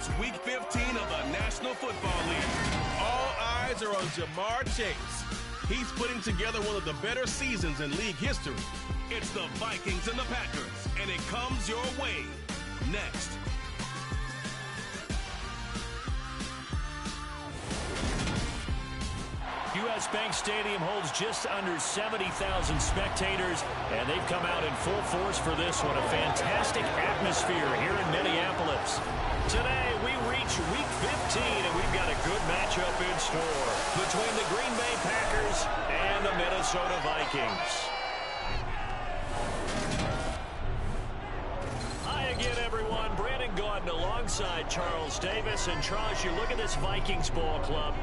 It's Week 15 of the National Football League. All eyes are on Jamar Chase. He's putting together one of the better seasons in league history. It's the Vikings and the Packers, and it comes your way next. U.S. Bank Stadium holds just under 70,000 spectators, and they've come out in full force for this one. A fantastic atmosphere here in Minneapolis. Today, we reach Week 15, and we've got a good matchup in store between the Green Bay Packers and the Minnesota Vikings. Hi again, everyone. Brandon Gaudin alongside Charles Davis. And Charles, you look at this Vikings ball club.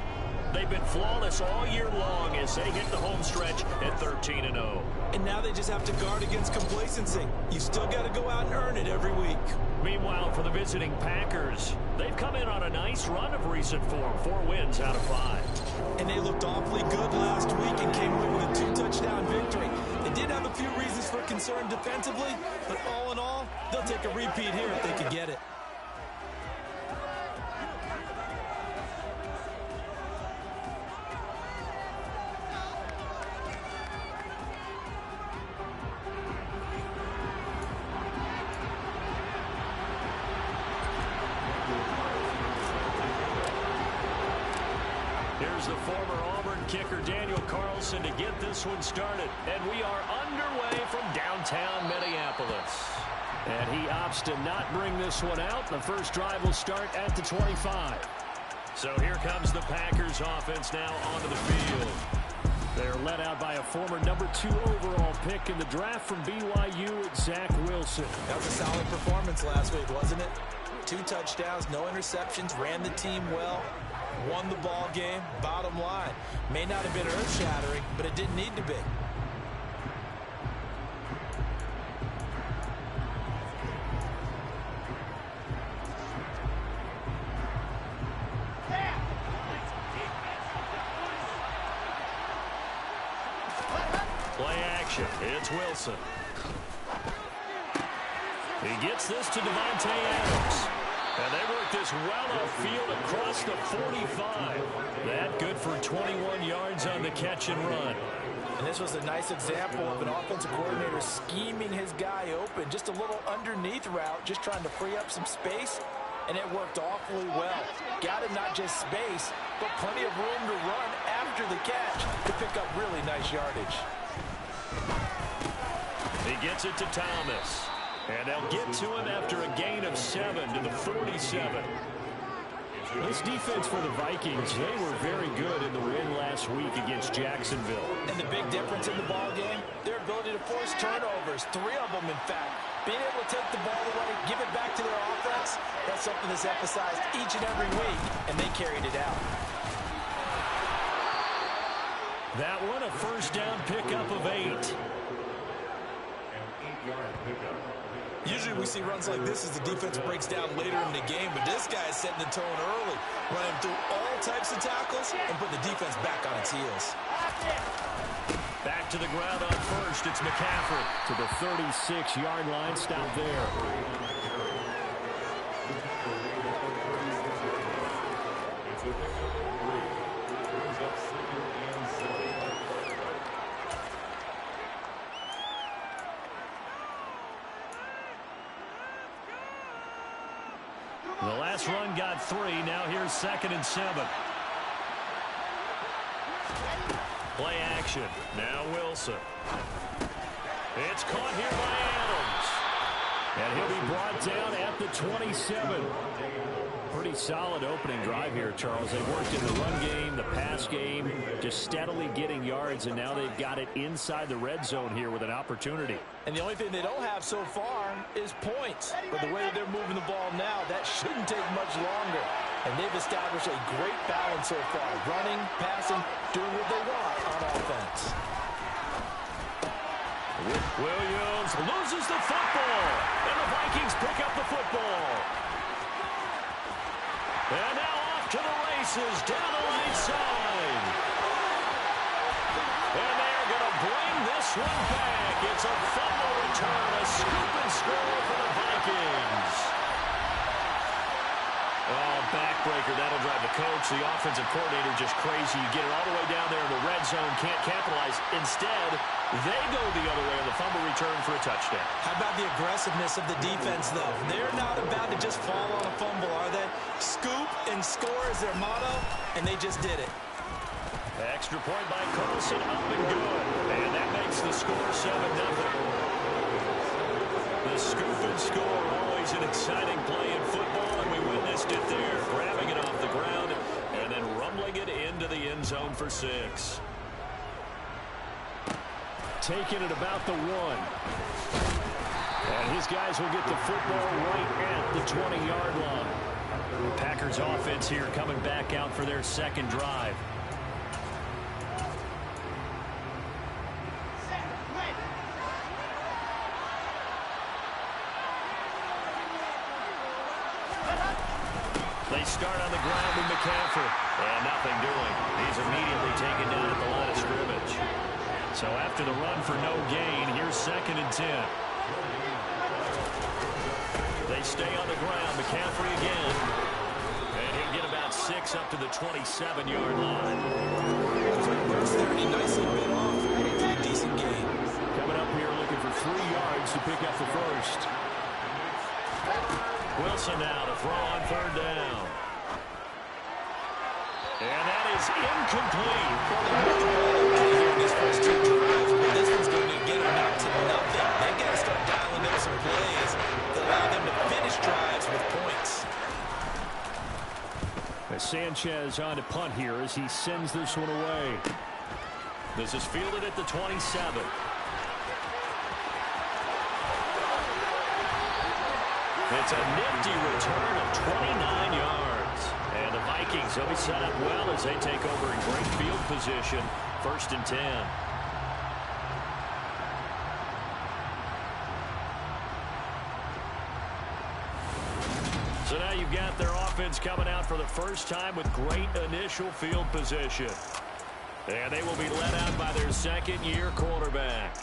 They've been flawless all year long as they hit the home stretch at 13-0. And now they just have to guard against complacency. You still got to go out and earn it every week. Meanwhile, for the visiting Packers, they've come in on a nice run of recent form, 4 wins out of 5. And they looked awfully good last week and came away with a 2-touchdown victory. They did have a few reasons for concern defensively, but all in all, they'll take a repeat here if they could get it. Here's the former Auburn kicker, Daniel Carlson, to get this one started. And we are underway from downtown Minneapolis. And he opts to not bring this one out. The first drive will start at the 25. So here comes the Packers offense now onto the field. They're led out by a former number 2 overall pick in the draft from BYU, Zach Wilson. That was a solid performance last week, wasn't it? 2 touchdowns, no interceptions, ran the team well. Won the ball game. Bottom line, may not have been earth-shattering, but it didn't need to be. Play action. It's Wilson. He gets this to Devontae Adams. And they work this well upfield across the 45. That good for 21 yards on the catch and run. And this was a nice example of an offensive coordinator scheming his guy open. Just a little underneath route, just trying to free up some space. And it worked awfully well. Got him not just space, but plenty of room to run after the catch to pick up really nice yardage. He gets it to Thomas. And they'll get to him after a gain of 7 to the 47. This defense for the Vikings, they were very good in the win last week against Jacksonville. And the big difference in the ball game, their ability to force turnovers, 3 of them in fact. Being able to take the ball away, give it back to their offense, that's something that's emphasized each and every week, and they carried it out. That one, a first down pickup of 8. Usually we see runs like this as the defense breaks down later in the game, but this guy is setting the tone early, running through all types of tackles and putting the defense back on its heels. Back to the ground on first. It's McCaffrey to the 36-yard line. Stop there. The last run got 3. Now here's 2nd and 7. Play action. Now Wilson. It's caught here by Adams. And he'll be brought down at the 27. Pretty solid opening drive here, Charles. They worked in the run game, the pass game, just steadily getting yards, and now they've got it inside the red zone here with an opportunity. And the only thing they don't have so far is points. But the way that they're moving the ball now, that shouldn't take much longer. And they've established a great balance so far. Running, passing, doing what they want on offense. Williams loses the football. And the Vikings pick up the football. And now off to the races down the right side. And they're going to bring this one back. It's a fumble return, a scoop and score for the Vikings. A backbreaker. That'll drive the coach, the offensive coordinator, just crazy. You get it all the way down there in the red zone, can't capitalize. Instead, they go the other way on the fumble return for a touchdown. How about the aggressiveness of the defense, though? They're not about to just fall on a fumble, are they? Scoop and score is their motto, and they just did it. Extra point by Carlson, up and good. And that makes the score 7-0. The scoop and score, always an exciting play in football, and we witnessed it there, grabbing it off the ground and then rumbling it into the end zone for 6. Taking it about the 1. And his guys will get the football right at the 20-yard line. The Packers offense here coming back out for their second drive. They start on the ground with McCaffrey. And nothing doing. He's immediately taken down at the line of scrimmage. So after the run for no gain, here's 2nd and 10. They stay on the ground. McCaffrey again. And he'll get about 6 up to the 27-yard line. He nicely bit off. A decent gain. Coming up here looking for 3 yards to pick up the first. Wilson now to throw on 3rd down. And that is incomplete. This first 2 drives, but this one's going to get them out to nothing. They've got to start dialing in some plays to allow them to finish drives with points. As Sanchez on to punt here as he sends this one away. This is fielded at the 27. It's a nifty return of 29 yards. And the Vikings will be set up well as they take over in great field position. 1st and 10. So now you've got their offense coming out for the first time with great initial field position. And they will be led out by their 2nd-year quarterback.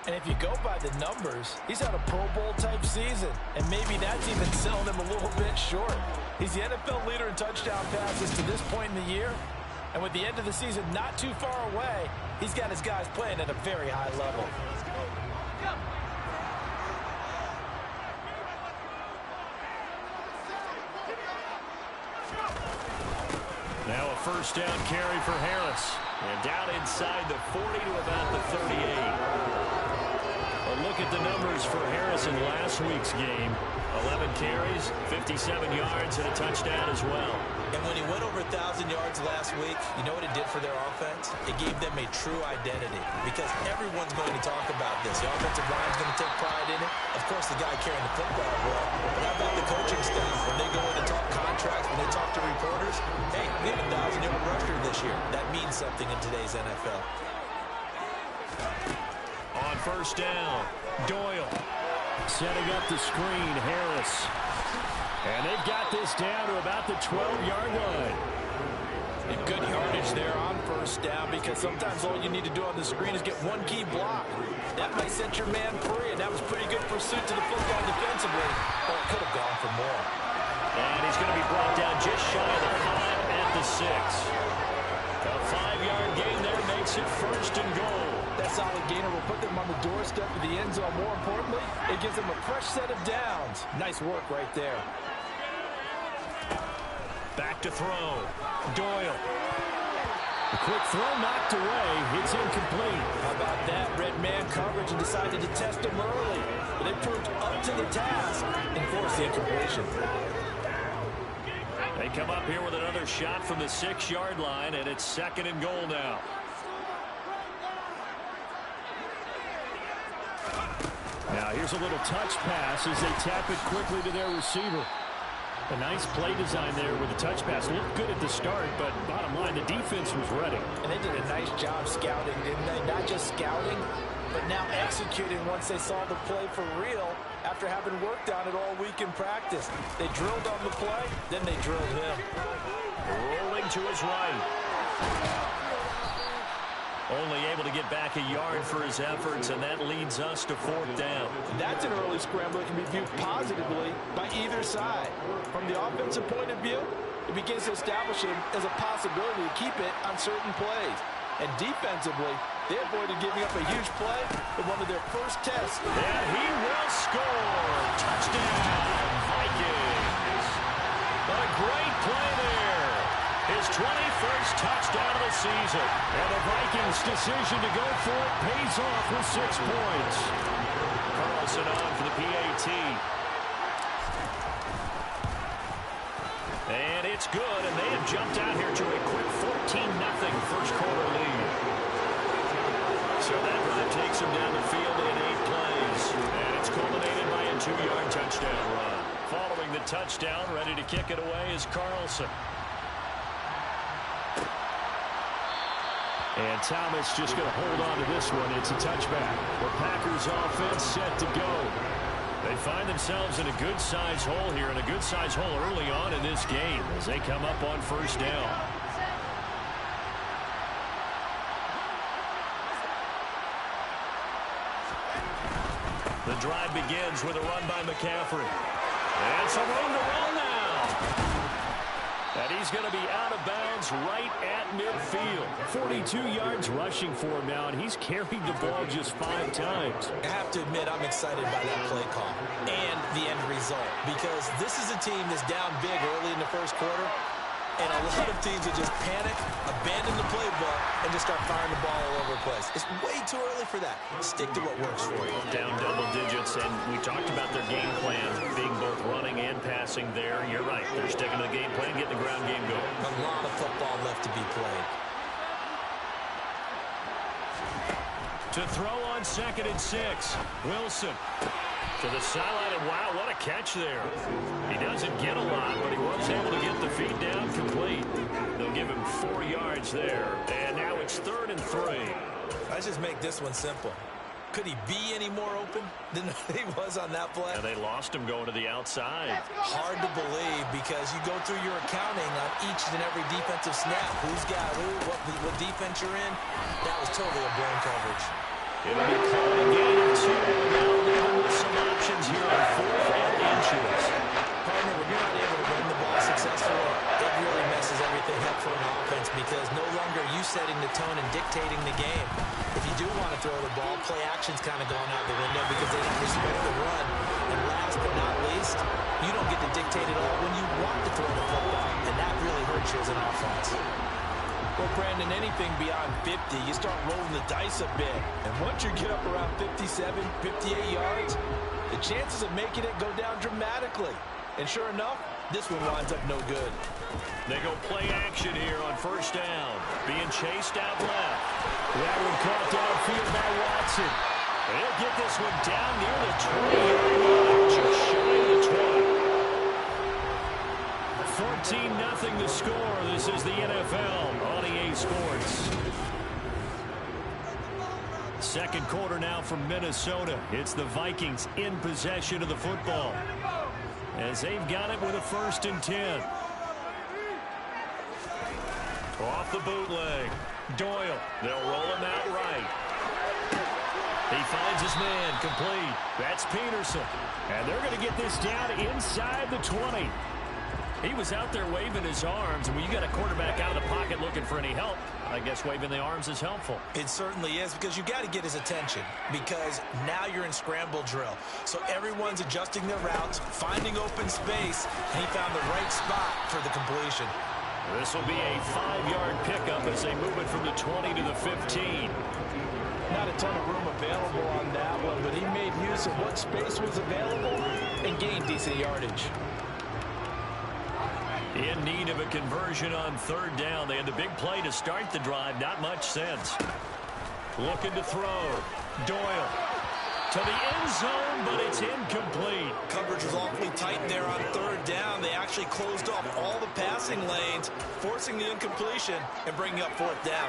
And if you go by the numbers, he's had a Pro Bowl-type season. And maybe that's even selling him a little bit short. He's the NFL leader in touchdown passes to this point in the year. And with the end of the season not too far away, he's got his guys playing at a very high level. Now a 1st down carry for Harris. And down inside the 40 to about the 38. A look at the numbers for Harris in last week's game. 11 carries, 57 yards, and a touchdown as well. And when he went over 1,000 yards last week, you know what it did for their offense? It gave them a true identity because everyone's going to talk about this. The offensive line's going to take pride in it. Of course, the guy carrying the football will. But how about the coaching staff? When they go in and talk contracts, when they talk to reporters, hey, we have a 1,000-yard rusher this year. That means something in today's NFL. On 1st down, Doyle setting up the screen, Harris. And they've got this down to about the 12-yard line. And good yardage there on 1st down because sometimes all you need to do on the screen is get one key block. That might set your man free, and that was pretty good pursuit to the football defensively. But it could have gone for more. And he's going to be brought down just shy of the 5 at the 6. A 5-yard gain there makes it 1st and goal. That solid gainer will put them on the doorstep of the end zone. More importantly, it gives them a fresh set of downs. Nice work right there. Back to throw. Doyle. The quick throw knocked away. It's incomplete. How about that? Red man coverage and decided to test him early. But they proved up to the task and forced the incompletion. They come up here with another shot from the 6-yard line, and it's 2nd and goal now. Now here's a little touch pass as they tap it quickly to their receiver. A nice play design there with the touch pass. Looked good at the start, but bottom line, the defense was ready. And they did a nice job scouting, didn't they? Not just scouting, but now executing once they saw the play for real after having worked on it all week in practice. They drilled on the play, then they drilled him. Rolling to his right. Only able to get back a yard for his efforts, and that leads us to 4th down. That's an early scramble that can be viewed positively by either side. From the offensive point of view, it begins to establish him as a possibility to keep it on certain plays. And defensively, they avoided giving up a huge play in one of their first tests. And he will score. Touchdown, Vikings. What a great play there. His 21st touchdown of the season. And the Vikings' decision to go for it pays off with 6 points. Carlson on for the PAT. And it's good, and they have jumped out here to a quick 14-0 first quarter lead. So that drive takes him down the field in 8 plays. And it's culminated by a 2-yard touchdown run. Following the touchdown, ready to kick it away is Carlson. And Thomas just going to hold on to this one. It's a touchback. The Packers offense set to go. They find themselves in a good-sized hole here, and a good-sized hole early on in this game as they come up on first down. The drive begins with a run by McCaffrey. And some room to run now. And he's going to be out of bounds right at midfield. 42 yards rushing for him now, and he's carried the ball just 5 times. I have to admit, I'm excited by that play call and the end result, because this is a team that's down big early in the first quarter, and a lot of teams will just panic, abandon the playbook, and just start firing the ball all over the place. It's way too early for that. Stick to what works for you. Down double digits, and we talked about their game plan being both running and passing there. You're right. They're sticking to the game plan, getting the ground game going. A lot of football left to be played. To throw on 2nd and 6. Wilson to the sideline, and wow, what a catch there. He doesn't get a lot, but he was able to get the feet down complete. They'll give him 4 yards there, and now it's 3rd and 3. Let's just make this one simple. Could he be any more open than he was on that play? And they lost him going to the outside. Hard to believe, because you go through your accounting on each and every defensive snap. Who's got who, what defense you're in. That was totally a blown coverage. It'll be called a gain of 2. Now leaving with some options here on 4th and inches. Partner, when you're not able to run the ball successfully, it really messes everything up for an offense, because no longer are you setting the tone and dictating the game. If you do want to throw the ball, play action's kind of gone out the window because they don't respect the run. And last but not least, you don't get to dictate it all when you want to throw the football, and that really hurts you as an offense. Well, Brandon, anything beyond 50, you start rolling the dice a bit. And once you get up around 57, 58 yards, the chances of making it go down dramatically. And sure enough, this one winds up no good. They go play action here on first down. Being chased out left. That one caught downfield by Watson. They'll get this one down near the 20-yard line, just shy of the 20. 14-0 the score. This is the NFL on EA Sports. Second quarter now from Minnesota. It's the Vikings in possession of the football, as they've got it with a 1st and 10. Off the bootleg. Doyle. They'll roll him out right. He finds his man complete. That's Peterson. And they're going to get this down inside the 20. He was out there waving his arms, and when you got a quarterback out of the pocket looking for any help, I guess waving the arms is helpful. It certainly is, because you got to get his attention, because now you're in scramble drill. So everyone's adjusting their routes, finding open space, and he found the right spot for the completion. This will be a 5-yard pickup as they move it from the 20 to the 15. Not a ton of room available on that one, but he made use of what space was available and gained decent yardage. In need of a conversion on 3rd down. They had the big play to start the drive. Not much sense. Looking to throw. Doyle to the end zone, but it's incomplete. Coverage was awfully tight there on 3rd down. They actually closed off all the passing lanes, forcing the incompletion and bringing up 4th down.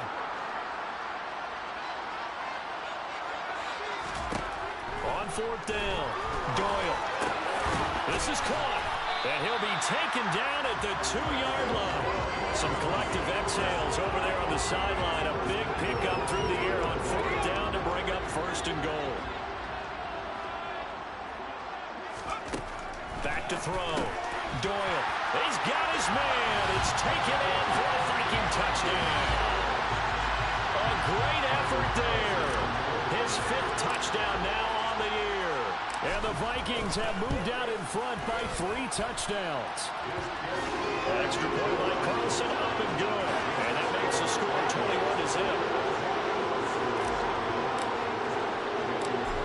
On 4th down, Doyle. This is caught. And he'll be taken down at the 2-yard line. Some collective exhales over there on the sideline. A big pickup through the air on 4th down to bring up 1st and goal. Back to throw. Doyle. He's got his man. It's taken in for a Viking touchdown. A great effort there. His 5th touchdown now on the year. And the Vikings have moved out in front by 3 touchdowns. Extra point by Carlson, up and good. And that makes the score 21-0.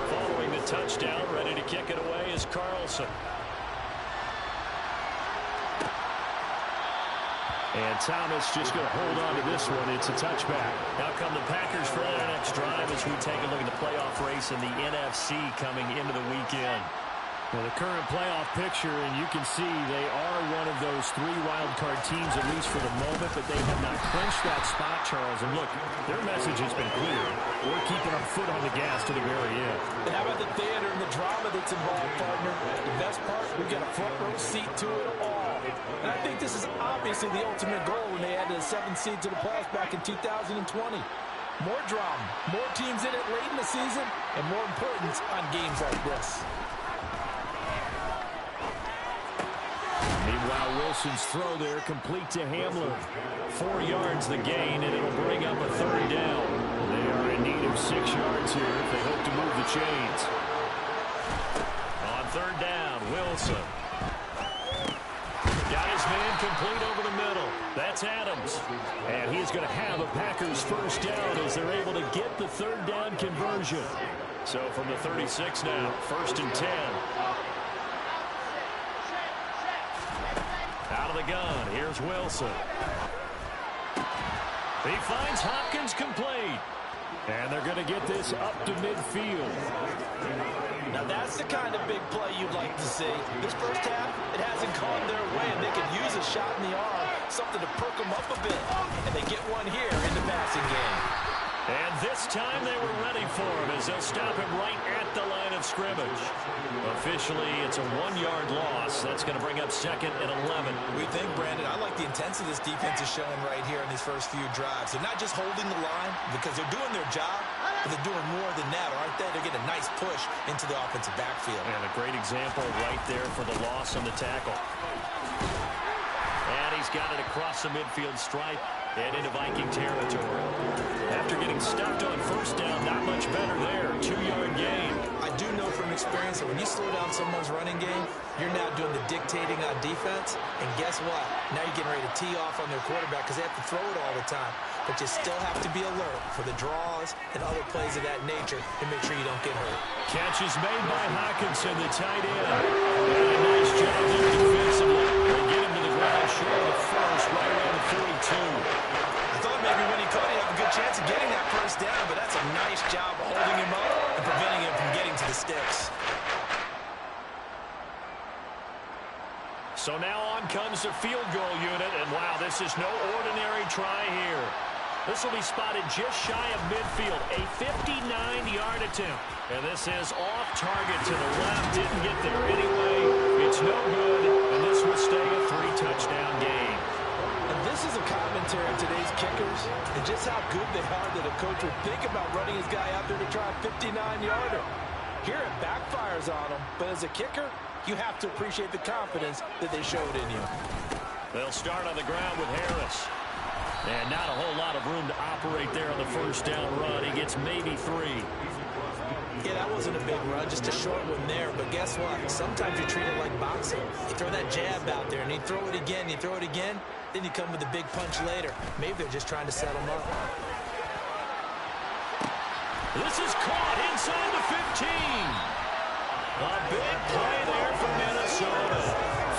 Following the touchdown, ready to kick it away is Carlson. And Thomas just going to hold on to this one. It's a touchback. Now come the Packers for their next drive as we take a look at the playoff race in the NFC coming into the weekend. Well, the current playoff picture, and you can see they are one of those 3 wild-card teams, at least for the moment, but they have not clinched that spot, Charles. And look, their message has been clear. We're keeping our foot on the gas to the very end. And how about the theater and the drama that's involved, partner? The best part, we've got a front-row seat to it all. And I think this is obviously the ultimate goal when they added a 7th seed to the playoffs back in 2020. More drama, more teams in it late in the season, and more importance on games like this. Meanwhile, Wilson's throw there complete to Hamler. 4 yards the gain, and it'll bring up a 3rd down. They are in need of 6 yards here if they hope to move the chains. On 3rd down, Wilson. Got his man complete over the middle. That's Adams. And he's going to have a Packers 1st down as they're able to get the 3rd down conversion. So from the 36 now, 1st and 10. Out of the gun, here's Wilson. He finds Hopkins complete. And they're going to get this up to midfield. Now that's the kind of big play you'd like to see. This first half, it hasn't gone their way, and they could use a shot in the arm, something to perk them up a bit. And they get one here in the passing game. And this time they were ready for him as they'll stop him right at the line of scrimmage. Officially, it's a 1-yard loss. That's going to bring up 2nd and 11. We think, Brandon, I like the intensity this defense is showing right here in these first few drives. They're not just holding the line because they're doing their job, but they're doing more than that, aren't they? They're getting a nice push into the offensive backfield. And a great example right there for the loss on the tackle. And he's got it across the midfield stripe and into Viking territory. After getting stopped on 1st down, not much better there. 2-yard gain. I do know from experience that when you slow down someone's running game, you're now doing the dictating on defense. And guess what? Now you're getting ready to tee off on their quarterback because they have to throw it all the time. But you still have to be alert for the draws and other plays of that nature to make sure you don't get hurt. Catch is made by Hawkinson, the tight end. And a nice job there defensively. They get him to the ground short of the 1st, right around the 42. I thought maybe when he caught it, he'd have a good chance of getting that 1st down, but that's a nice job holding him up and preventing him from getting to the sticks. So now on comes the field goal unit, and wow, this is no ordinary try here. This will be spotted just shy of midfield, a 59-yard attempt. And this is off target to the left, didn't get there anyway. It's no good, and this will stay a 3-touchdown game. And this is a commentary on today's kickers and just how good they are that a coach would think about running his guy out there to try a 59-yarder. Here it backfires on him, but as a kicker, you have to appreciate the confidence that they showed in you. They'll start on the ground with Harris. And not a whole lot of room to operate there on the 1st down run. He gets maybe 3. Yeah, that wasn't a big run, just a short one there. But guess what? Sometimes you treat it like boxing. You throw that jab out there, and you throw it again, you throw it again, then you come with a big punch later. Maybe they're just trying to set them up. This is caught inside the 15. A big play there for Minnesota.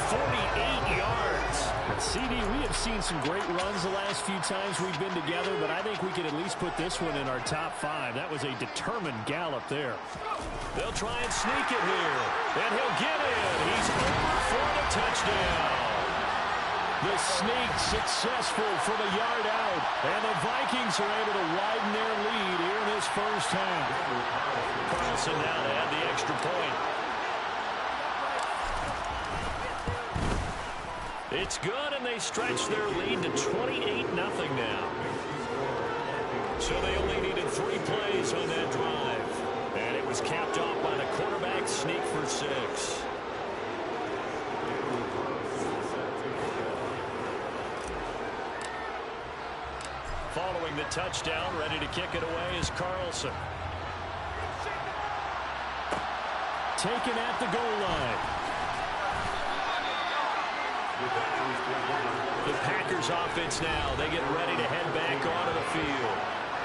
48 yards. CD, we have seen some great runs the last few times we've been together, but I think we could at least put this one in our top 5. That was a determined gallop there. They'll try and sneak it here. And he'll get in. He's over for the touchdown. The sneak successful from a yard out. And the Vikings are able to widen their lead here in this 1st half. Carlson now to add the extra point. It's good, and they stretch their lead to 28-0 now. So they only needed 3 plays on that drive. And it was capped off by the quarterback sneak for 6. following the touchdown. Ready to kick it away is Carlson. Taken at the goal line. The Packers offense now. They get ready to head back onto the field.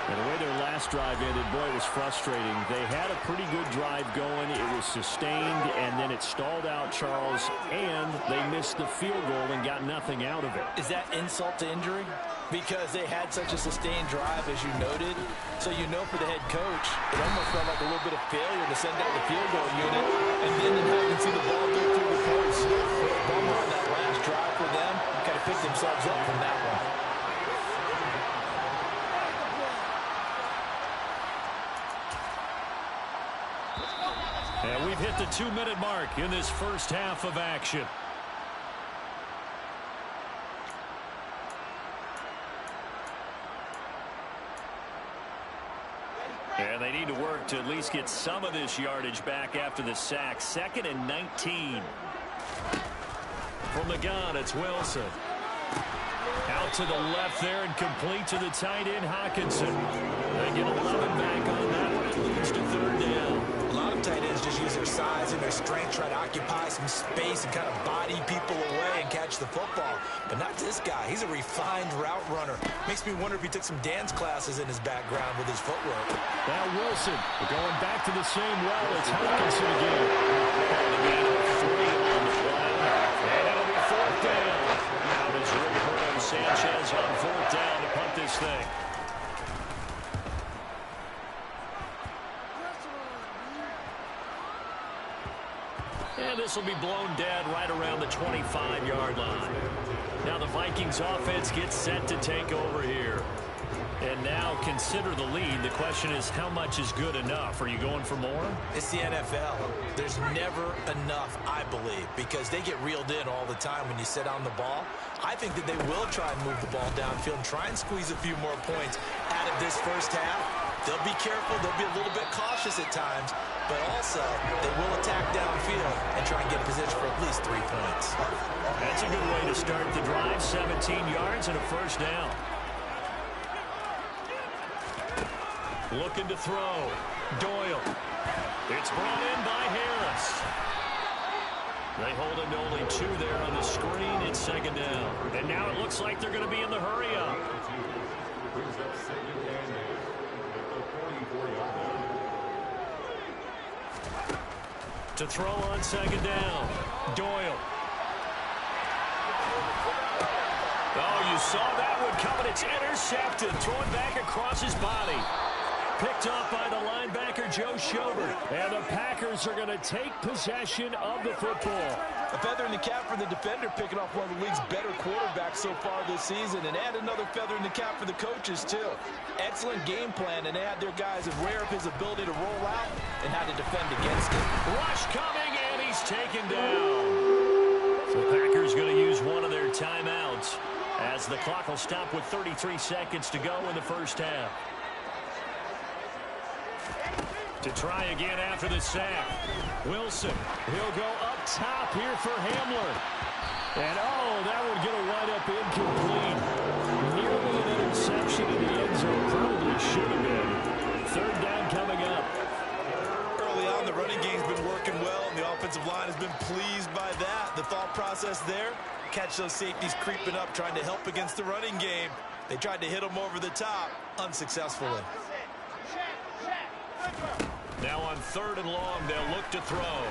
And the way their last drive ended, boy, it was frustrating. They had a pretty good drive going. It was sustained, and then it stalled out, Charles, and they missed the field goal and got nothing out of it. Is that insult to injury? Because they had such a sustained drive, as you noted. So you know for the head coach, it almost felt like a little bit of failure to send out the field goal unit and then having to see the ball go through the post. Bummer on that last drive for them. Kind of picked themselves up from that one. And we've hit the 2-minute mark in this first half of action. And they need to work to at least get some of this yardage back after the sack. 2nd and 19. From the gun, it's Wilson. Out to the left there and complete to the tight end, Hawkinson. They get 11 back on that one. It leads to 3rd down. A lot of tight ends just use their size and their strength, try to occupy some space and kind of body people away and catch the football. But not this guy. He's a refined route runner. Makes me wonder if he took some dance classes in his background with his footwork. Now Wilson going back to the same well. It's Hawkinson again. And it'll be 4th down. Now it's Roberto Sanchez on 4th down to punt this thing. And this will be blown dead right around the 25-yard line. Now the Vikings offense gets set to take over here. And now consider the lead. The question is, how much is good enough? Are you going for more? It's the NFL. There's never enough, I believe, because they get reeled in all the time when you sit on the ball. I think that they will try and move the ball downfield and try and squeeze a few more points out of this first half. They'll be careful. They'll be a little bit cautious at times, but also they will attack downfield and try and get a position for at least 3 points. That's a good way to start the drive. 17 yards and a 1st down. Looking to throw. Doyle. It's brought in by Harris. They hold him to only 2 there on the screen. It's 2nd down. And now it looks like they're going to be in the hurry-up. To throw on 2nd down. Doyle. Oh, you saw that one coming. It's intercepted. Thrown back across his body. Picked up by the linebacker, Joe Schobert. And the Packers are going to take possession of the football. A feather in the cap for the defender, picking off one of the league's better quarterbacks so far this season. And add another feather in the cap for the coaches, too. Excellent game plan, and they had their guys aware of his ability to roll out and how to defend against it. Rush coming, and he's taken down. The Packers going to use one of their timeouts as the clock will stop with 33 seconds to go in the first half. To try again after the sack. Wilson, he'll go up top here for Hamler. And, oh, that would get a wide-up incomplete. Nearly an interception in the end zone. Probably should have been. 3rd down coming up. Early on, the running game's been working well, and the offensive line has been pleased by that. The thought process there, catch those safeties creeping up, trying to help against the running game. They tried to hit them over the top, unsuccessfully. Now on 3rd and long, they'll look to throw.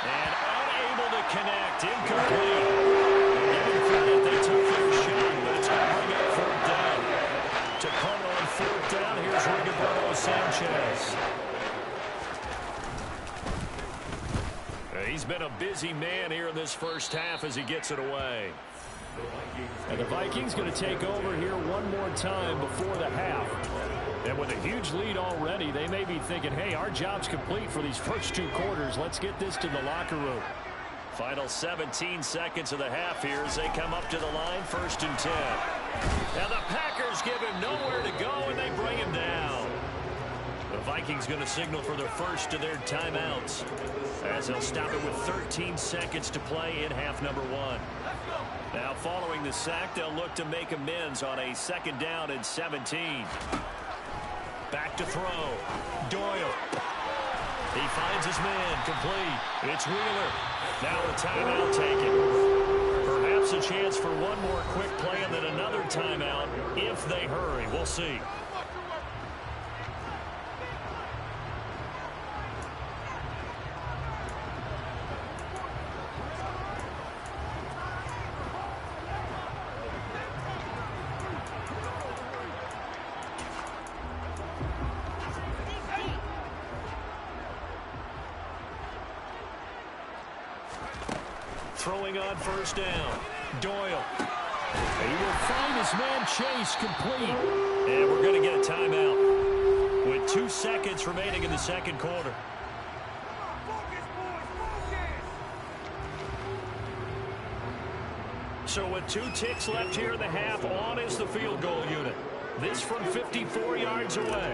And unable to connect. Incomplete. Give credit, they took their shot, but it's going to bring up 4th down. To punt on 4th down, here's Roberto Sanchez. He's been a busy man here in this first half as he gets it away. And the Vikings going to take over here one more time before the half. And with a huge lead already, they may be thinking, hey, our job's complete for these first 2 quarters. Let's get this to the locker room. Final 17 seconds of the half here as they come up to the line, 1st and 10. Now the Packers give him nowhere to go, and they bring him down. The Vikings going to signal for the first of their timeouts, as they'll stop it with 13 seconds to play in half number 1. Now, following the sack, they'll look to make amends on a 2nd down and 17. Back to throw. Doyle. He finds his man. Complete. It's Wheeler. Now a timeout taken. Perhaps a chance for one more quick play and then another timeout if they hurry. We'll see. Throwing on 1st down. Doyle. He will find his man Chase complete. And we're going to get a timeout with 2 seconds remaining in the 2nd quarter. So with 2 ticks left here in the half, on is the field goal unit. This from 54 yards away.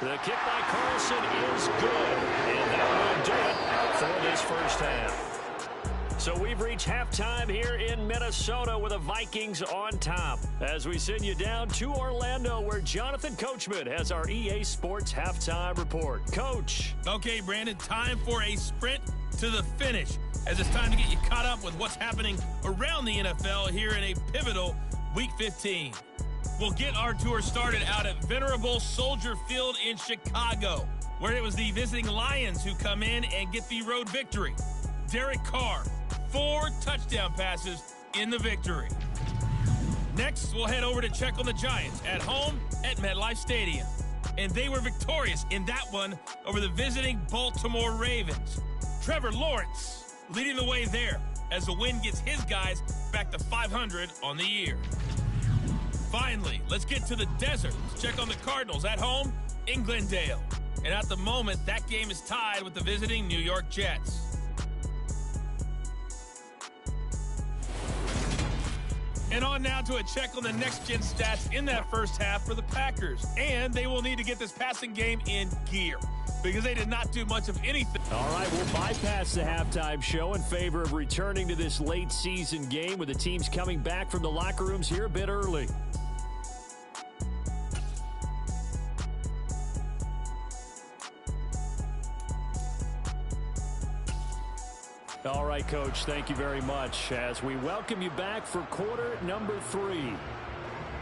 The kick by Carlson is good, and that will do it for this 1st half. So we've reached halftime here in Minnesota with the Vikings on top, as we send you down to Orlando, where Jonathan Coachman has our EA Sports halftime report. Coach. Okay, Brandon, time for a sprint to the finish, as it's time to get you caught up with what's happening around the NFL here in a pivotal Week 15. We'll get our tour started out at Venerable Soldier Field in Chicago, where it was the visiting Lions who come in and get the road victory. Derek Carr, 4 touchdown passes in the victory. Next, we'll head over to check on the Giants at home at MetLife Stadium. And they were victorious in that one over the visiting Baltimore Ravens. Trevor Lawrence leading the way there as the win gets his guys back to 500 on the year. Finally, let's get to the desert. Let's check on the Cardinals at home in Glendale. And at the moment, that game is tied with the visiting New York Jets. And on now to a check on the next-gen stats in that 1st half for the Packers. And they will need to get this passing game in gear, because they did not do much of anything. All right, we'll bypass the halftime show in favor of returning to this late-season game with the teams coming back from the locker rooms here a bit early. All right, Coach, thank you very much as we welcome you back for quarter number 3.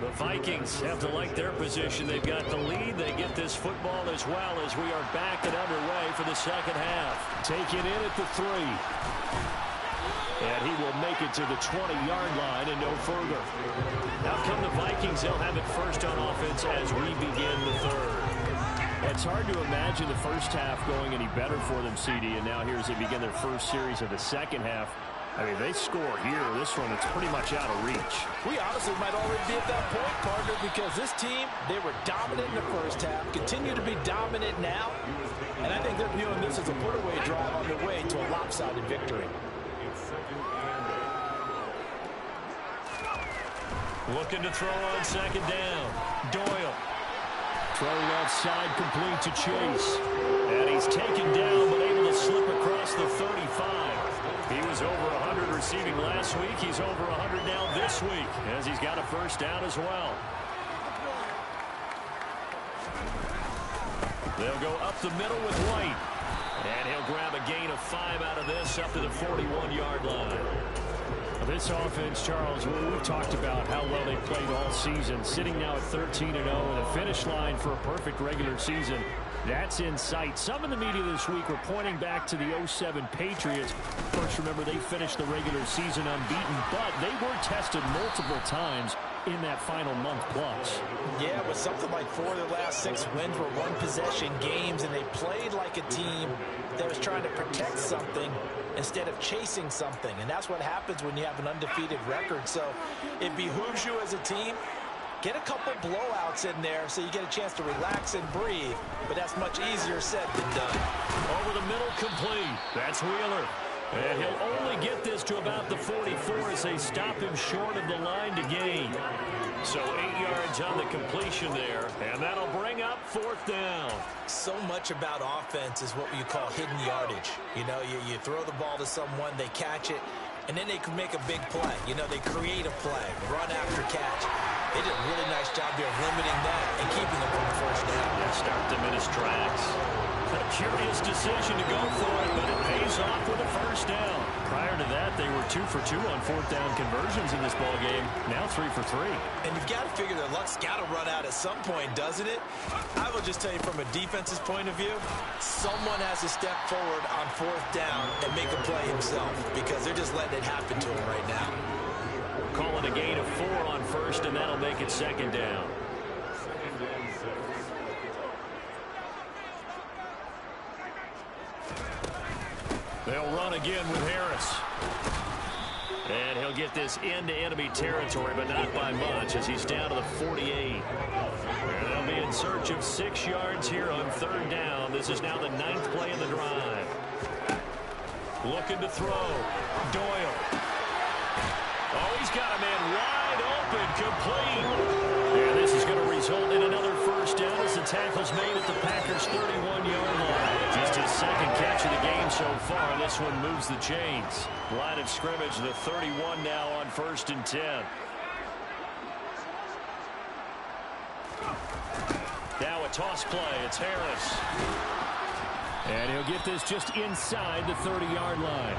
The Vikings have to like their position. They've got the lead. They get this football as well as we are back and underway for the 2nd half. Taken in at the 3. And he will make it to the 20-yard line and no further. Now come the Vikings. They'll have it first on offense as we begin the 3rd. It's hard to imagine the 1st half going any better for them, CD, and now here as they begin their first series of the 2nd half. I mean, they score here. This one, it's pretty much out of reach. We honestly might already be at that point, partner, because this team, they were dominant in the 1st half, continue to be dominant now, and I think they're viewing this as a put-away drive on their way to a lopsided victory. Looking to throw on 2nd down. Doyle. Throw left side complete to Chase. And he's taken down but able to slip across the 35. He was over 100 receiving last week. He's over 100 now this week as he's got a 1st down as well. They'll go up the middle with White. And he'll grab a gain of 5 out of this up to the 41-yard line. This offense, Charles, we've talked about how well they played all season, sitting now at 13-0 and a finish line for a perfect regular season. That's in sight. Some in the media this week were pointing back to the 07 Patriots. Of course, remember, they finished the regular season unbeaten, but they were tested multiple times in that final month plus. Yeah, with something like 4 of their last 6 wins were one-possession games, and they played like a team that was trying to protect something instead of chasing something. And that's what happens when you have an undefeated record. So it behooves you as a team, get a couple blowouts in there so you get a chance to relax and breathe. But that's much easier said than done. Over the middle, complete. That's Wheeler. And he'll only get this to about the 44 as they stop him short of the line to gain. So 8 yards on the completion there, and that'll bring up 4th down. So much about offense is what you call hidden yardage. You know, you throw the ball to someone, they catch it, and then they can make a big play. You know, they create a play, run after catch. They did a really nice job there limiting that and keeping them from the first down. Yeah, start them in his tracks. A curious decision to go for it, but it pays off with a first down. Prior to that, they were 2 for 2 on 4th down conversions in this ball game. Now 3 for 3. And you've got to figure their luck's got to run out at some point, doesn't it? I will just tell you from a defense's point of view, someone has to step forward on 4th down and make a play himself because they're just letting it happen to him right now. Calling a gain of 4 on 1st, and that'll make it 2nd down. They'll run again with Harris. And he'll get this into enemy territory, but not by much as he's down to the 48. And they'll be in search of 6 yards here on 3rd down. This is now the 9th play of the drive. Looking to throw. Doyle. Oh, he's got a man wide open, complete. And this is going to result in another first down as the tackle's made at the Packers' 31-yard line. Just his 2nd catch of the game so far. This one moves the chains. Line of scrimmage, the 31 now on 1st and 10. Now a toss play. It's Harris. And he'll get this just inside the 30-yard line.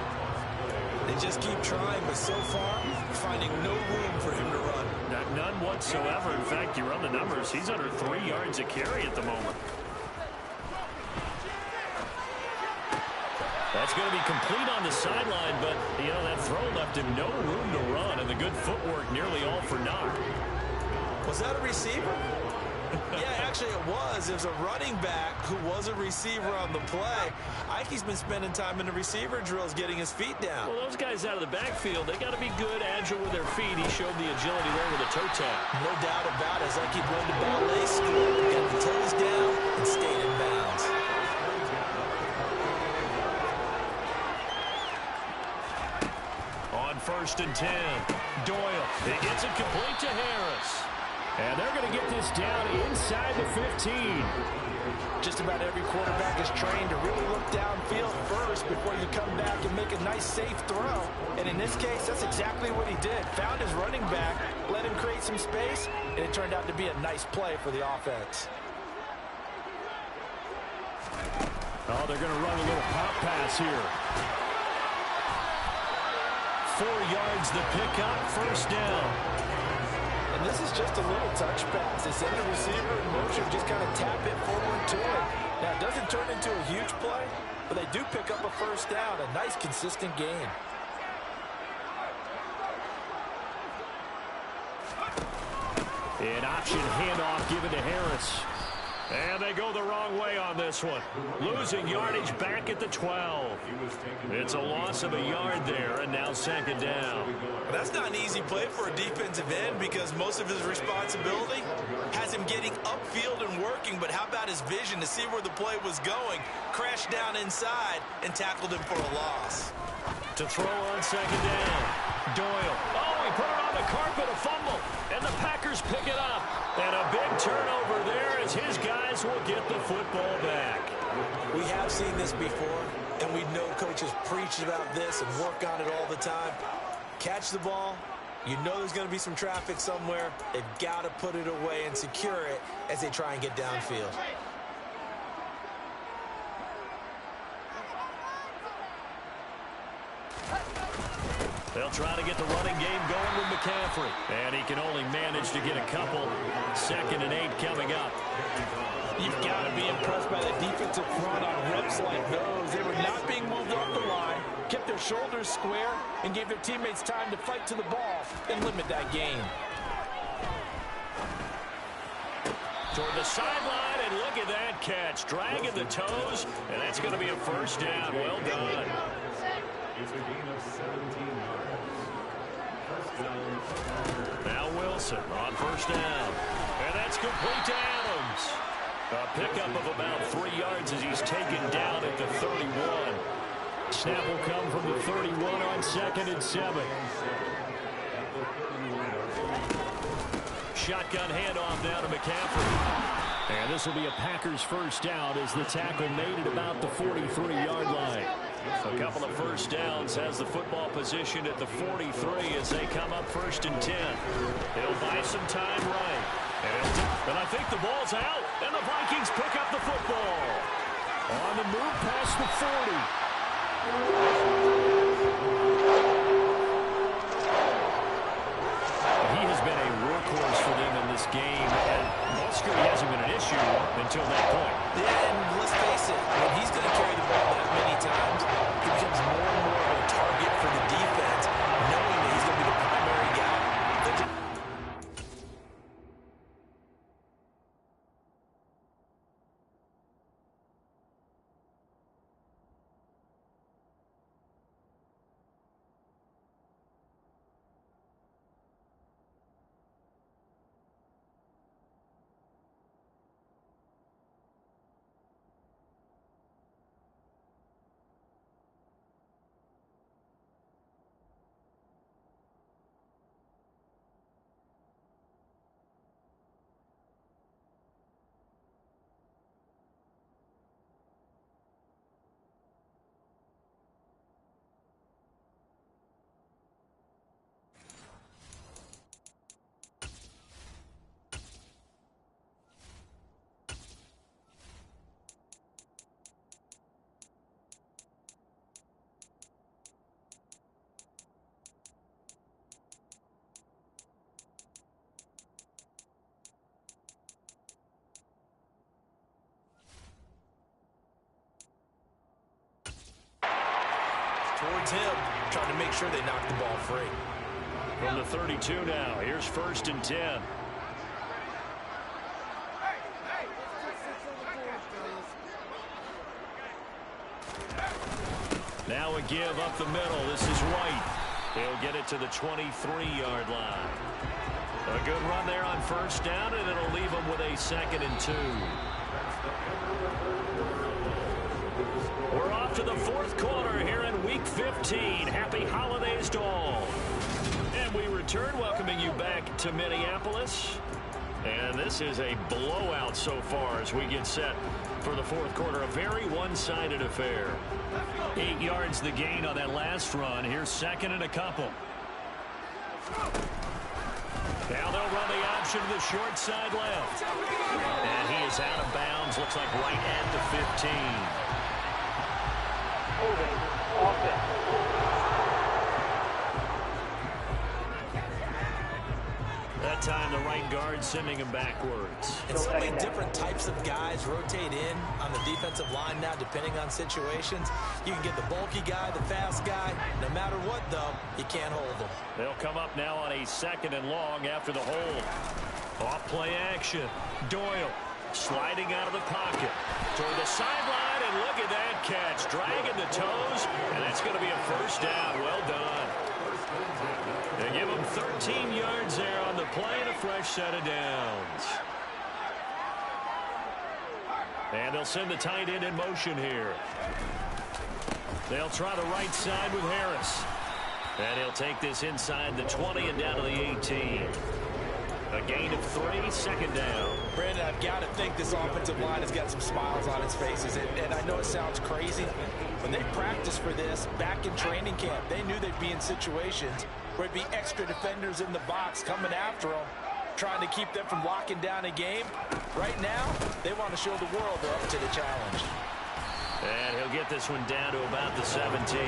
They just keep trying, but so far, finding no room for him to run. None whatsoever. In fact, you run the numbers. He's under 3 yards a carry at the moment. That's going to be complete on the sideline, but, you know, that throw left him no room to run, and the good footwork nearly all for naught. Was that a receiver? Yeah, actually it was. It was a running back who was a receiver on the play. Ike's been spending time in the receiver drills getting his feet down. Well, those guys out of the backfield, they got to be good, agile with their feet. He showed the agility there with a toe tap. No doubt about it. As Ike learned the ballet school, got the toes down and stayed in bounds. On 1st and 10, Doyle. He gets it complete to Harris. And they're going to get this down inside the 15. Just about every quarterback is trained to really look downfield first before you come back and make a nice, safe throw. And in this case, that's exactly what he did. Found his running back, let him create some space, and it turned out to be a nice play for the offense. Oh, they're going to run a little pop pass here. 4 yards the pickup, 1st down. And this is just a little touch pass. They send the receiver in motion, just kind of tap it forward to him. Now, it doesn't turn into a huge play, but they do pick up a first down. A nice, consistent gain. An option handoff given to Harris. And they go the wrong way on this one. Losing yardage back at the 12. It's a loss of a yard there, and now 2nd down. That's not an easy play for a defensive end because most of his responsibility has him getting upfield and working, but how about his vision to see where the play was going, crashed down inside, and tackled him for a loss. To throw on 2nd down. Doyle. Oh, he put it on the carpet, a fumble, and the Packers pick it up. And a big turnover there as his guys will get the football back. We have seen this before, and we know coaches preach about this and work on it all the time. Catch the ball. You know there's going to be some traffic somewhere. They've got to put it away and secure it as they try and get downfield. They'll try to get the running game going with McCaffrey. And he can only manage to get a couple. 2nd and 8 coming up. You've got to be impressed by the defensive front on reps like those. They were not being moved off the line, kept their shoulders square, and gave their teammates time to fight to the ball and limit that gain. Toward the sideline, and look at that catch. Dragging the toes, and that's going to be a first down. Well done. It's a gain of 17 yards. First down. Now Wilson on 1st down. And that's complete to Adams. A pickup of about 3 yards as he's taken down at the 31. Snap will come from the 31 on 2nd and 7. shotgun handoff down to McCaffrey. And this will be a Packers first down as the tackle made at about the 43-yard line. A couple of first downs has the football position at the 43 as they come up 1st and 10. He'll buy some time right. And I think the ball's out, and the Vikings pick up the football. On the move past the 40. He has been a workhorse for them in this game, and ball security hasn't been an issue until that point. Yeah, and let's face it, when he's going to carry the ball that many times, he becomes more and more of a target for the defense, knowing that he's going to be the primary guy. Towards him, trying to make sure they knock the ball free. From the 32 now, here's 1st and 10. Now a give up the middle. This is White. He'll get it to the 23-yard line. A good run there on 1st down, and it'll leave him with a 2nd and 2. We're off to the 4th quarter here in Week 15. Happy holidays to all. And we return, welcoming you back to Minneapolis. And this is a blowout so far as we get set for the 4th quarter. A very one-sided affair. 8 yards the gain on that last run. Here's 2nd and a couple. Now they'll run the option to the short side left. And he is out of bounds. Looks like right at the 15. That time the right guard sending him backwards. And so many different types of guys rotate in on the defensive line now, depending on situations. You can get the bulky guy, the fast guy. No matter what, though, you can't hold them. They'll come up now on a 2nd and long after the hold. Off play action. Doyle sliding out of the pocket toward the sideline, and look at that catch. Dragging the toes, and that's going to be a 1st down. Well done. They give him 13 yards there on the play and a fresh set of downs. And they'll send the tight end in motion here. They'll try the right side with Harris. And he'll take this inside the 20 and down to the 18. A gain of 3, 2nd down. Brandon, I've got to think this offensive line has got some smiles on its faces. And I know it sounds crazy. When they practiced for this back in training camp, they knew they'd be in situations where it'd be extra defenders in the box coming after them, trying to keep them from locking down a game. Right now, they want to show the world they're up to the challenge. And he'll get this one down to about the 17.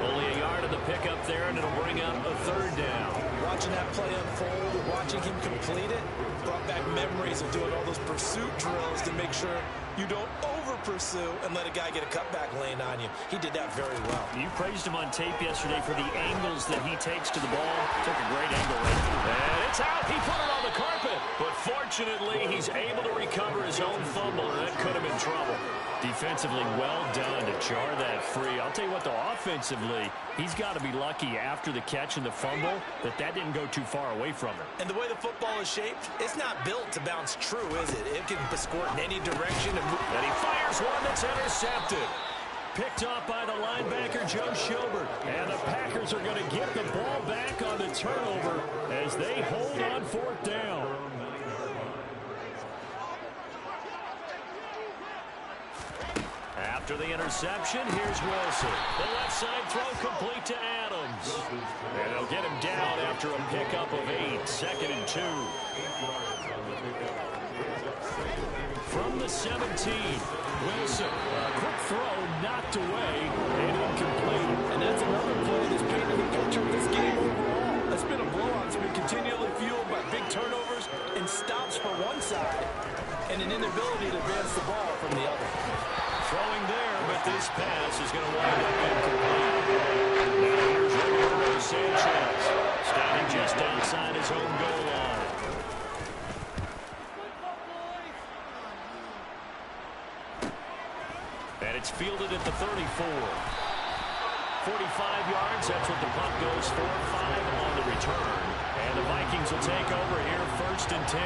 Only a yard of the pickup there, and it'll bring up a 3rd down. Watching that play unfold, watching him complete it, brought back memories of doing all those pursuit drills to make sure you don't over-pursue and let a guy get a cutback lane on you. He did that very well. You praised him on tape yesterday for the angles that he takes to the ball. Took a great angle right through. And it's out. He put it on the carpet. But fortunately, he's able to recover his own fumble, and that could have been trouble. Defensively, well done to jar that free. I'll tell you what, though, offensively, he's got to be lucky after the catch and the fumble that didn't go too far away from him. And the way the football is shaped, it's not built to bounce true, is it? It can score in any direction. And he fires one that's intercepted. picked off by the linebacker, Joe Schobert. And the Packers are going to get the ball back on the turnover as they hold on fourth down. After the interception, here's Wilson. The left side throw complete to Adams. And they'll get him down after a pickup of 8, 2nd and 2. From the 17, Wilson. A quick throw knocked away and incomplete. And that's another play that's painted the picture of this game overall. That's been a blowout. It's been continually fueled by big turnovers and stops for one side and an inability to advance the ball from the other. Throwing there, but this pass is going to wind up incomplete. Now here's Romero Sanchez, standing just outside his own goal line. And it's fielded at the 34. 45 yards, that's what the punt goes for. 5 on the return. And the Vikings will take over here, 1st and 10.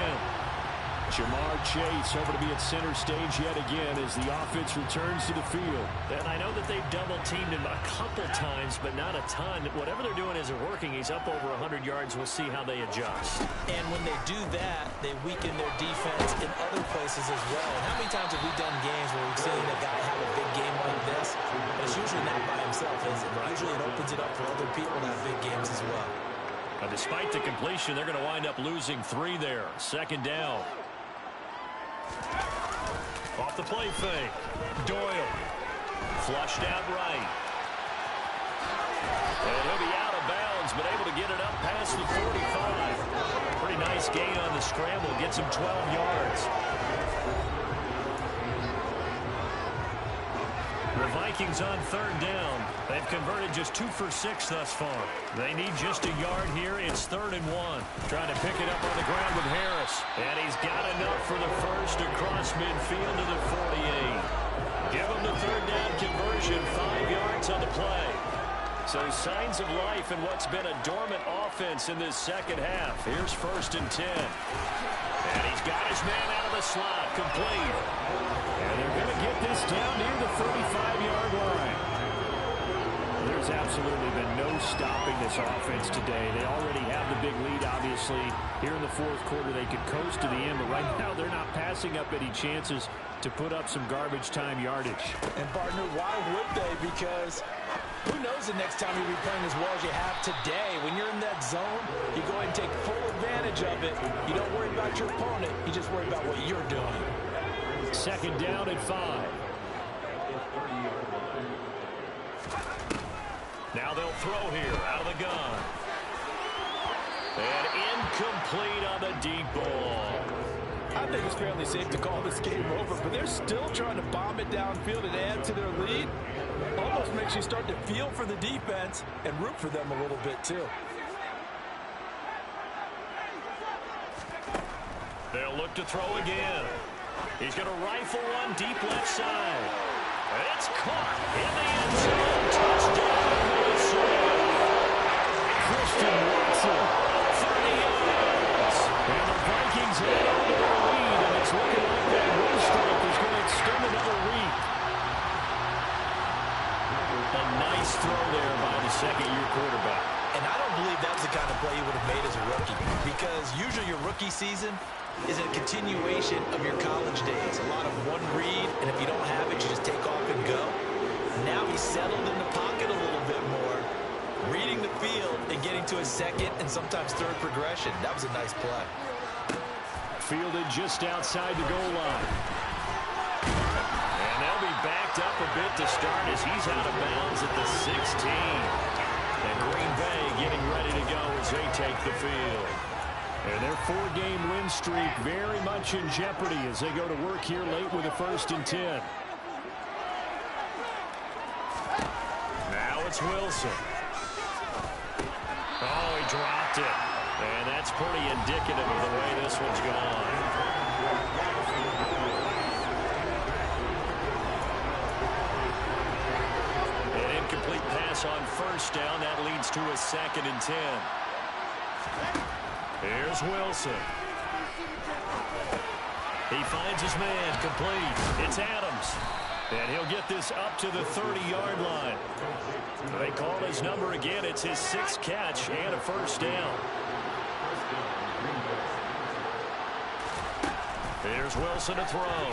Jamar Chase over to be at center stage yet again as the offense returns to the field. And I know that they've double-teamed him a couple times, but not a ton. Whatever they're doing isn't working. He's up over 100 yards. We'll see how they adjust. And when they do that, they weaken their defense in other places as well. And how many times have we done games where we've seen a guy have a big game like this? But it's usually not by himself, is it? Usually it opens it up for other people to have big games as well. But despite the completion, they're going to wind up losing 3 there. 2nd down. Off the play fake. Doyle. Flushed out right. And he'll be out of bounds, but able to get it up past the 45. Pretty nice gain on the scramble. Gets him 12 yards. The Vikings on 3rd down. They've converted just 2 for 6 thus far. They need just a yard here. It's 3rd and 1. Trying to pick it up on the ground with Harris. And he's got enough for the first across midfield to the 48. Give him the 3rd down conversion. 5 yards on the play. So signs of life in what's been a dormant offense in this second half. Here's 1st and 10. And he's got his man out of the slot. Complete. And they're going to get this down near the 35-yard line. There's absolutely been no stopping this offense today. They already have the big lead, obviously. Here in the 4th quarter, they could coast to the end, but right now they're not passing up any chances to put up some garbage time yardage. And, partner, why would they? Because who knows the next time you'll be playing as well as you have today. When you're in that zone, you go ahead and take full advantage of it. You don't worry about your opponent. You just worry about what you're doing. 2nd down and 5. Now they'll throw here out of the gun. And incomplete on the deep ball. I think it's fairly safe to call this game over, but they're still trying to bomb it downfield and add to their lead. Almost makes you start to feel for the defense and root for them a little bit too. They'll look to throw again. He's going to rifle one deep left side. It's caught in the end zone. Touchdown, Minnesota. Christian Watson, 30 yards. And the Vikings head on to their lead, and it's looking like that win streak is going to extend another week. A nice throw there by the 2nd-year quarterback. And I don't believe that was the kind of play you would have made as a rookie, because usually your rookie season is a continuation of your college days. A lot of one read, and if you don't have it, you just take off and go. Now he's settled in the pocket a little bit more, reading the field and getting to his 2nd and sometimes 3rd progression. That was a nice play. Fielded just outside the goal line. And they'll be backed up a bit to start as he's out of bounds at the 16. And Green Bay getting ready to go as they take the field. And their 4-game win streak very much in jeopardy as they go to work here late with a 1st and 10. Now it's Wilson. Oh, he dropped it. And that's pretty indicative of the way this one's gone. An incomplete pass on 1st down. That leads to a 2nd and 10. Here's Wilson. He finds his man complete. It's Adams. And he'll get this up to the 30-yard line. They call his number again. It's his 6th catch and a first down. Here's Wilson to throw.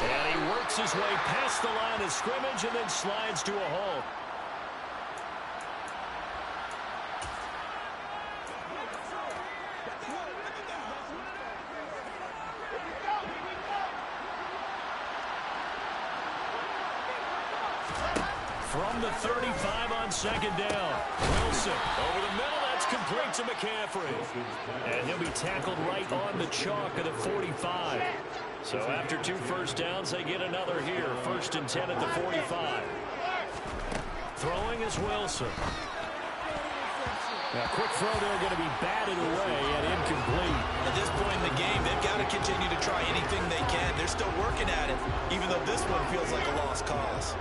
And he works his way past the line of scrimmage and then slides to a halt. From the 35 on 2nd down. Wilson over the middle. That's complete to McCaffrey. And he'll be tackled right on the chalk of the 45. So after 2 first downs, they get another here. 1st and 10 at the 45. Throwing is Wilson. Now, quick throw there going to be batted away and incomplete. At this point in the game, they've got to continue to try anything they can. They're still working at it, even though this one feels like a lost cause.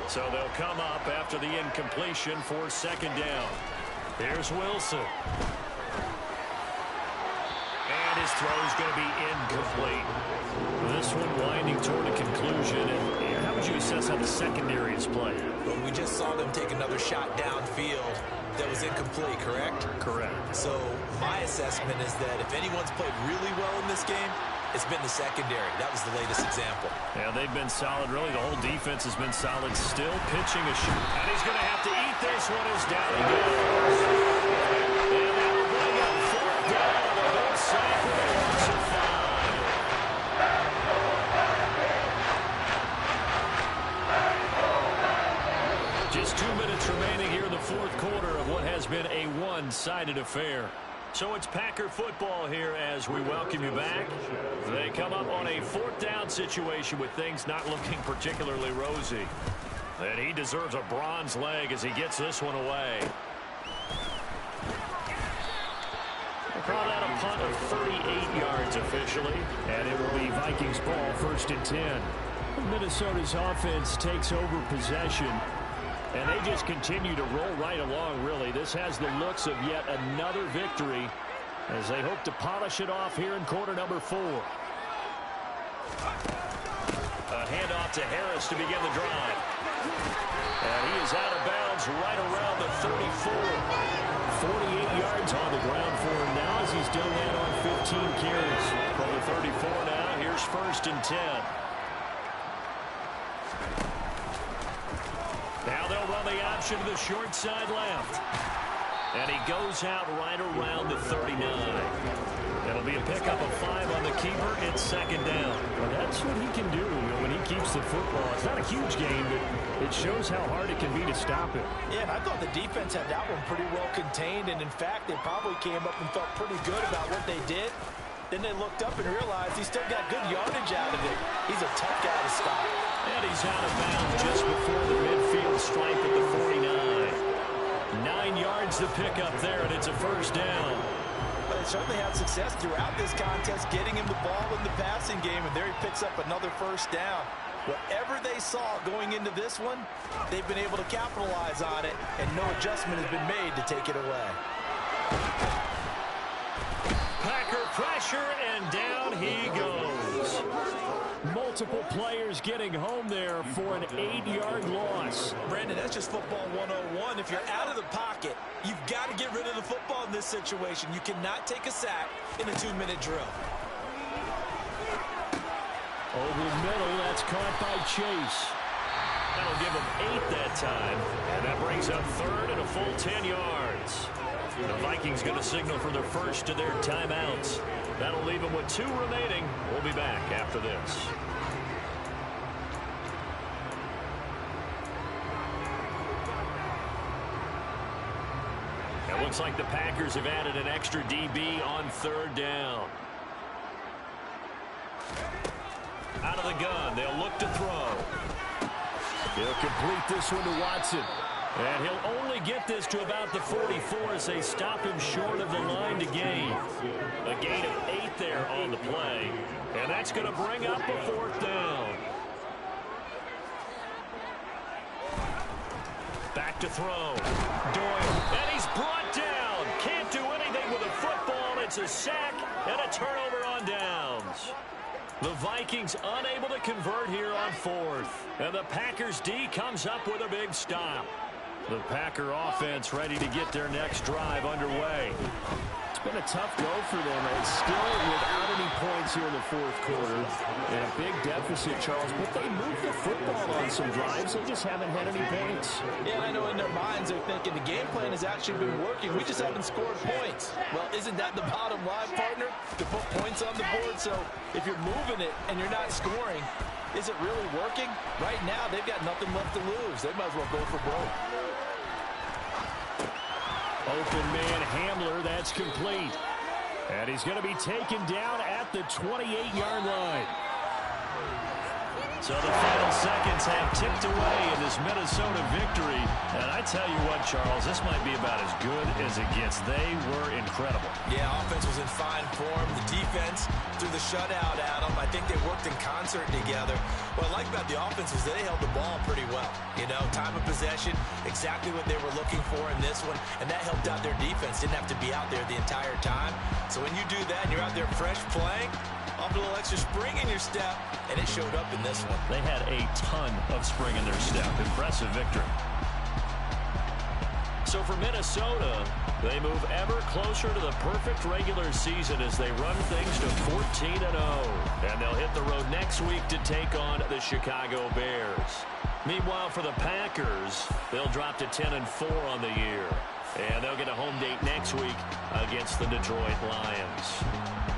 So they'll come up after the incompletion for 2nd down. Here's Wilson. And his throw's going to be incomplete. This one winding toward a conclusion. And how would you assess how the secondary is played? Well, we just saw them take another shot downfield that was incomplete, correct? Correct. So my assessment is that if anyone's played really well in this game, it's been the secondary. That was the latest example. Yeah, they've been solid. Really, the whole defense has been solid. Still pitching a shoot. And he's going to have to eat this one as down he goes. And that will bring up 4th down. The big sack with a loss of 5. Just 2 minutes remaining here in the 4th quarter of what has been a one-sided affair. So it's Packer football here as we welcome you back. They come up on a 4th down situation with things not looking particularly rosy. And he deserves a bronze leg as he gets this one away. We'll call that a punt of 38 yards officially. And it will be Vikings ball, 1st and 10. Minnesota's offense takes over possession. And they just continue to roll right along, really. This has the looks of yet another victory as they hope to polish it off here in quarter number 4. A handoff to Harris to begin the drive. And he is out of bounds right around the 34. 48 yards on the ground for him now as he's done that on 15 carries. From the 34 now, here's 1st and 10. Now they'll run the option to the short side left. And he goes out right around the 39. It'll be a pickup of 5 on the keeper. It's 2nd down. Well, that's what he can do when he keeps the football. It's not a huge game, but it shows how hard it can be to stop it. Yeah, and I thought the defense had that one pretty well contained. And, in fact, they probably came up and felt pretty good about what they did. Then they looked up and realized he still got good yardage out of it. He's a tough guy to stop. And he's out of bounds just before the midfield stripe at the 49. 9 yards to pick up there, and it's a 1st down. But they certainly had success throughout this contest, getting him the ball in the passing game, and there he picks up another 1st down. Whatever they saw going into this one, they've been able to capitalize on it, and no adjustment has been made to take it away. Packer pressure, and down he goes. Multiple players getting home there for an 8-yard loss. Brandon, that's just football 101. If you're out of the pocket, you've got to get rid of the football in this situation. You cannot take a sack in a 2-minute drill. Over the middle, that's caught by Chase. That'll give him 8 that time. And that brings up 3rd and a full 10 yards. The Vikings going to signal for their first of their timeouts. That'll leave them with 2 remaining. We'll be back after this. It looks like the Packers have added an extra DB on 3rd down. Out of the gun, they'll look to throw. He'll complete this one to Watson. And he'll only get this to about the 44 as they stop him short of the line to gain. A gain of 8 there on the play. And that's going to bring up a 4th down. Back to throw. Doyle. And he's brought down. Can't do anything with a football. It's a sack and a turnover on downs. The Vikings unable to convert here on fourth. And the Packers D comes up with a big stop. The Packer offense ready to get their next drive underway. It's been a tough go for them. It's still without any points here in the fourth quarter. And a big deficit, Charles. But they moved the football on some drives. They just haven't had any points. Yeah, and I know in their minds they're thinking the game plan has actually been working. We just haven't scored points. Well, isn't that the bottom line, partner? To put points on the board. So if you're moving it and you're not scoring, is it really working? Right now, they've got nothing left to lose. They might as well go for broke. Open man Hamler, that's complete. And he's going to be taken down at the 28-yard line. So the final seconds have ticked away in this Minnesota victory. And I tell you what, Charles, this might be about as good as it gets. They were incredible. Yeah, offense was in fine form. The defense threw the shutout at them. I think they worked in concert together. What I like about the offense is they held the ball pretty well. You know, time of possession, exactly what they were looking for in this one. And that helped out their defense. Didn't have to be out there the entire time. So when you do that and you're out there fresh playing, off a little extra spring in your step, and it showed up in this one. They had a ton of spring in their step. Impressive victory. So for Minnesota, they move ever closer to the perfect regular season as they run things to 14-0. And they'll hit the road next week to take on the Chicago Bears. Meanwhile, for the Packers, they'll drop to 10-4 on the year. And they'll get a home date next week against the Detroit Lions.